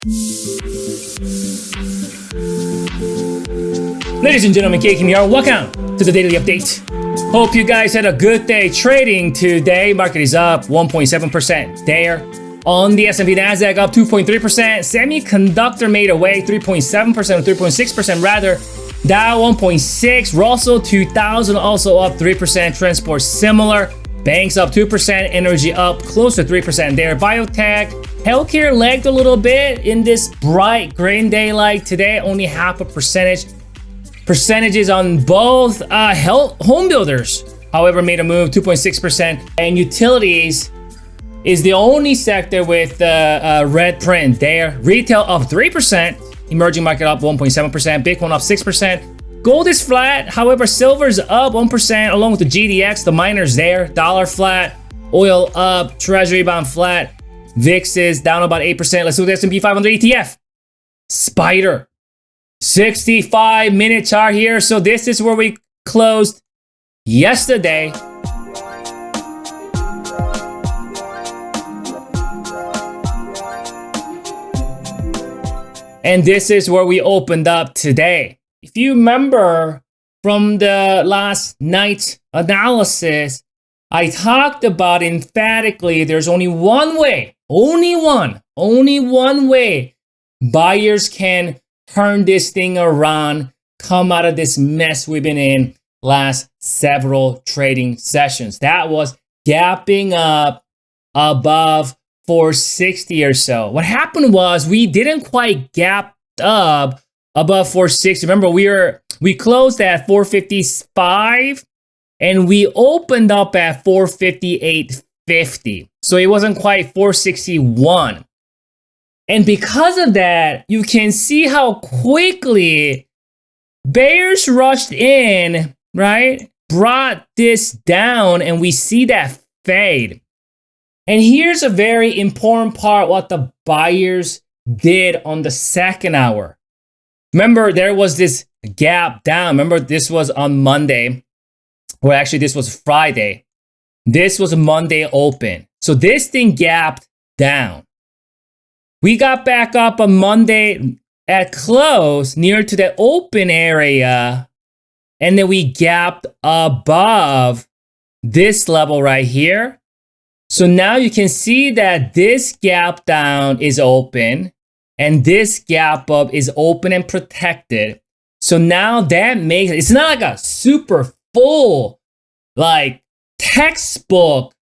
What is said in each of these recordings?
Ladies and gentlemen, Kim here. Welcome to the Daily Update. Hope you guys had a good day trading today. Market is up 1.7% there. On the S&P Nasdaq, up 2.3%. Semiconductor made away 3.7% or 3.6% rather. Dow 1.6%. Russell 2000 also up 3%. Transport similar. Banks up 2%. Energy up close to 3% there. Biotech, healthcare lagged a little bit in this bright green day like today. Only half a percentage. Percentages on both home builders, however, made a move 2.6%. And utilities is the only sector with red print there. Retail up 3%. Emerging market up 1.7%. Bitcoin up 6%. Gold is flat. However, silver's up 1% along with the GDX. The miners there. Dollar flat. Oil up. Treasury bond flat. VIX is down about 8%. Let's look at the S&P 500 ETF. Spider. 65-minute chart here. So this is where we closed yesterday. And this is where we opened up today. If you remember from the last night's analysis, I talked about emphatically there's only one way, only one way buyers can turn this thing around, come out of this mess we've been in last several trading sessions. That was gapping up above 460 or so. What happened was we didn't quite gap up above 460. Remember, we closed at 455 and we opened up at 458.50. So it wasn't quite 461. And because of that, you can see how quickly bears rushed in, right? Brought this down, and we see that fade. And here's a very important part, what the buyers did on the second hour. Remember, there was this gap down. Remember, this was on Monday. Well, actually, this was Friday. This was a Monday open. So this thing gapped down. We got back up on Monday at close near to the open area. And then we gapped above this level right here. So now you can see that this gap down is open and this gap up is open and protected. So now that makes it's not like a super full, like textbook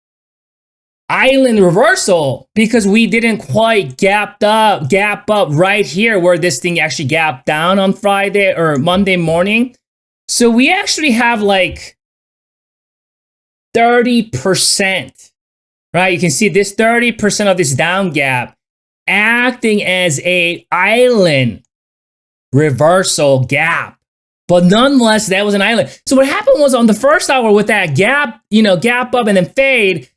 island reversal because we didn't quite gap up right here where this thing actually gapped down on Friday or Monday morning. So we actually have like 30%, right? You can see this 30% of this down gap acting as a island reversal gap. But nonetheless, that was an island. So what happened was on the first hour with that gap, gap up and then fade,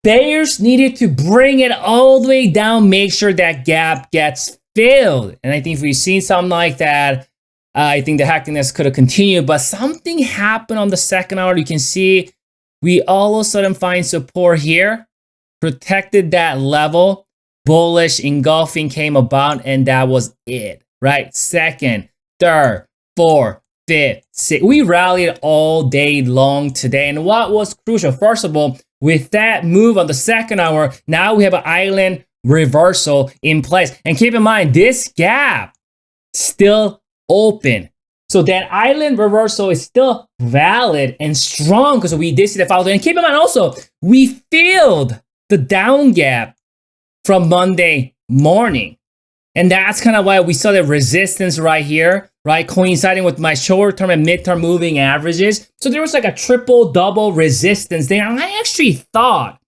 bears needed to bring it all the way down, make sure that gap gets filled. And I think if we've seen something like that, I think the hackiness could have continued. But something happened on the second hour. You can see we all of a sudden find support here, protected that level, bullish engulfing came about, and that was it, right? Second, third, fourth, fifth, sixth. We rallied all day long today. And what was crucial, first of all, with that move on the second hour, now we have an island reversal in place. And keep in mind, this gap still open. So that island reversal is still valid and strong because we did see the follow. And keep in mind also, we filled the down gap from Monday morning. And that's kind of why we saw the resistance right here, right? Coinciding with my short-term and mid-term moving averages. So there was like a triple-double resistance there. And I actually thought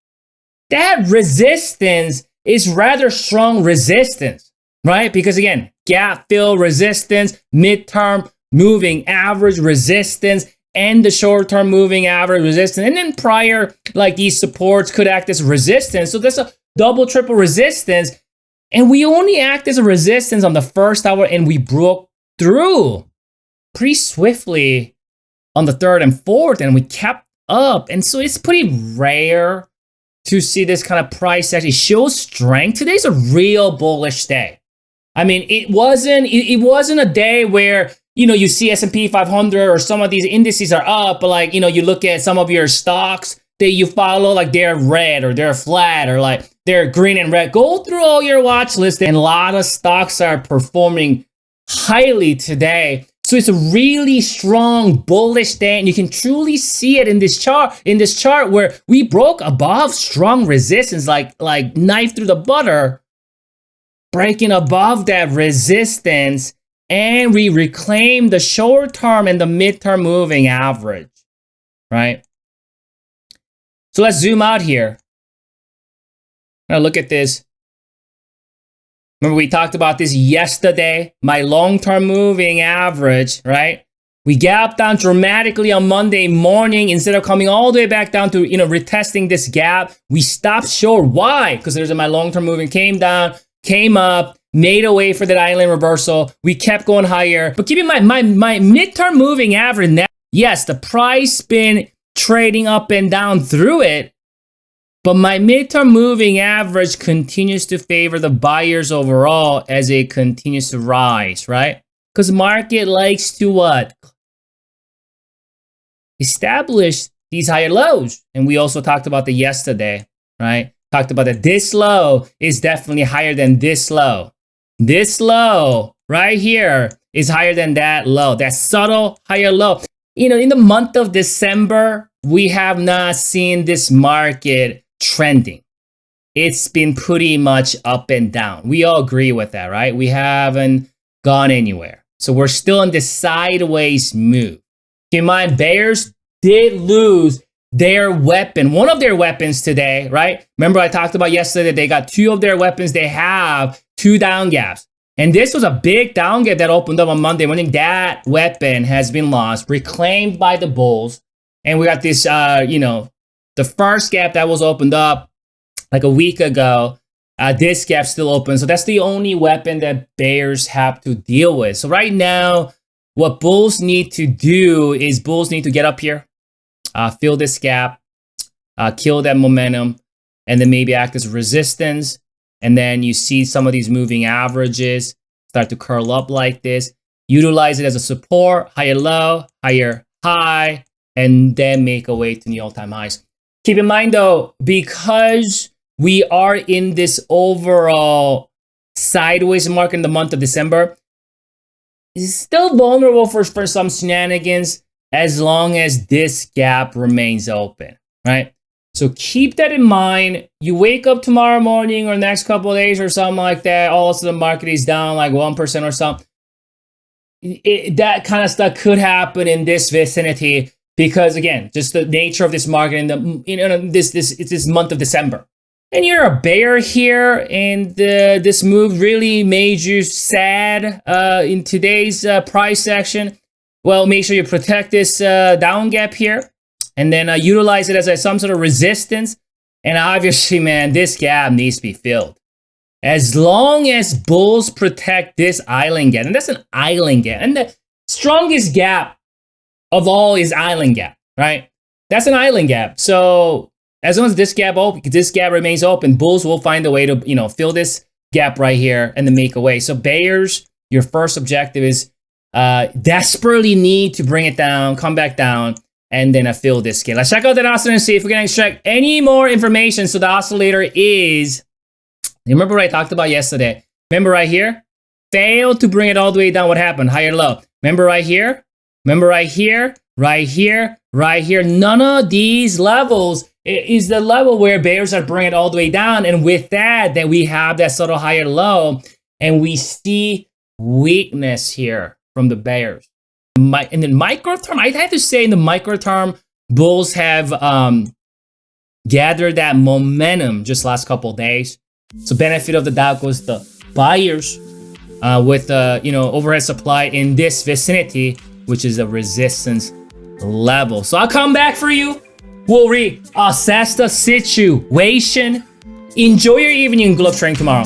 that resistance is rather strong resistance, right? Because again, gap fill resistance, mid-term moving average resistance, and the short-term moving average resistance. And then prior, like these supports could act as resistance. So there's a double, triple resistance. And we only act as a resistance on the first hour, and we broke through pretty swiftly on the third and fourth, and we kept up. And so it's pretty rare to see this kind of price actually show strength. Today's a real bullish day. I mean, it wasn't a day where, you see S&P 500 or some of these indices are up, but like, you look at some of your stocks that you follow, like they're red or they're flat or like they're green and red. Go through all your watch list, and a lot of stocks are performing highly today. So it's a really strong bullish day, and you can truly see it in this chart where we broke above strong resistance, like knife through the butter, breaking above that resistance, and we reclaimed the short term and the mid-term moving average, right? So let's zoom out here. Now look at this. Remember, we talked about this yesterday, my long-term moving average, right? We gapped down dramatically on Monday morning. Instead of coming all the way back down to, retesting this gap, we stopped short. Why? Because there's my long-term moving came down, came up, made a way for that island reversal. We kept going higher. But keep in mind, my midterm moving average now, yes, the price been trading up and down through it, but my midterm moving average continues to favor the buyers overall as it continues to rise, right? Because market likes to what? Establish these higher lows. And we also talked about that yesterday, right? Talked about that this low is definitely higher than this low. This low right here is higher than that low, that subtle higher low. In the month of December, we have not seen this market trending. It's been pretty much up and down. We all agree with that, right? We haven't gone anywhere. So we're still in this sideways move. Keep in mind, bears did lose their weapon, one of their weapons today, right? Remember I talked about yesterday that they got two of their weapons. They have two down gaps. And this was a big down gap that opened up on Monday morning. That weapon has been lost, reclaimed by the bulls. And we got this, the first gap that was opened up like a week ago, this gap still open. So that's the only weapon that bears have to deal with. So right now, what bulls need to do is bulls need to get up here, fill this gap, kill that momentum, and then maybe act as resistance. And then you see some of these moving averages start to curl up like this. Utilize it as a support, higher low, higher high, and then make a way to the all-time highs. Keep in mind though, because we are in this overall sideways market in the month of December, it's still vulnerable for some shenanigans as long as this gap remains open, right? So keep that in mind. You wake up tomorrow morning or next couple of days or something like that, all of a sudden the market is down like 1% or something. That kind of stuff could happen in this vicinity because, again, just the nature of this market in this month of December. And you're a bear here, and this move really made you sad in today's price action. Well, make sure you protect this down gap here. And then utilize it as some sort of resistance. And obviously, man, this gap needs to be filled. As long as bulls protect this island gap, and that's an island gap. And the strongest gap of all is island gap, right? That's an island gap. So as long as this gap remains open, bulls will find a way to, fill this gap right here and then make a way. So bears, your first objective is desperately need to bring it down, come back down, and then fill this gap. Let's check out that oscillator and see if we can extract any more information. So the oscillator is, remember what I talked about yesterday? Remember right here? Failed to bring it all the way down. What happened? Higher low. Remember right here? Remember right here? Right here? Right here? None of these levels is the level where bears are bringing it all the way down. And with that, then we have that subtle higher low. And we see weakness here from the bears. In the micro term, I'd have to say in the micro term, bulls have gathered that momentum just last couple of days. So benefit of the doubt goes to buyers with overhead supply in this vicinity, which is a resistance level. So I'll come back for you. We'll reassess the situation. Enjoy your evening. Good luck trading tomorrow.